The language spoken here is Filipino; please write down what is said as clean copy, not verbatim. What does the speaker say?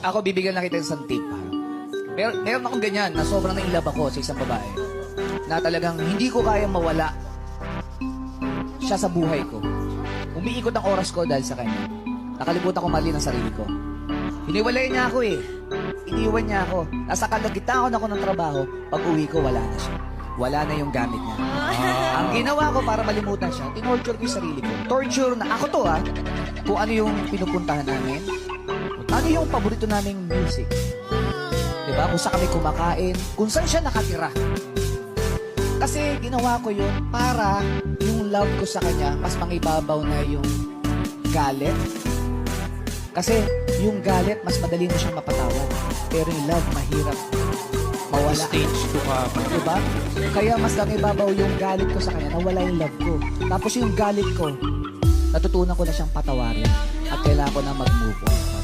Ako, bibigyan lang kita isang tip, ha? Meron akong ganyan na sobrang na-inlove ako sa isang babae na talagang hindi ko kayang mawala siya sa buhay ko. Umiikot ang oras ko dahil sa kanya. Nakalimutan ko mali ng sarili ko. Hiniwalay niya ako eh. Iniwan niya ako. Nasa kalagitnaan ako ng trabaho. Pag uwi ko, wala na siya. Wala na yung gamit niya. Ang ginawa ko para malimutan siya, tinorture ko yung sarili ko. Torture na ako to kung ano yung pinupuntahan namin. Ano yung paborito naming music. Diba? Kung saan kami kumakain. Kung saan siya nakatira. Kasi ginawa ko yun para yung love ko sa kanya, mas mangibabaw na yung galit. Kasi yung galit, mas madali mo siyang mapatawad. Pero yung love, mahirap mawala. Stage 2 ka. Diba? Kaya mas nangibabaw yung galit ko sa kanya, nawala yung love ko. Tapos yung galit ko, natutunan ko na siyang patawarin. At kailangan ko na mag-move on.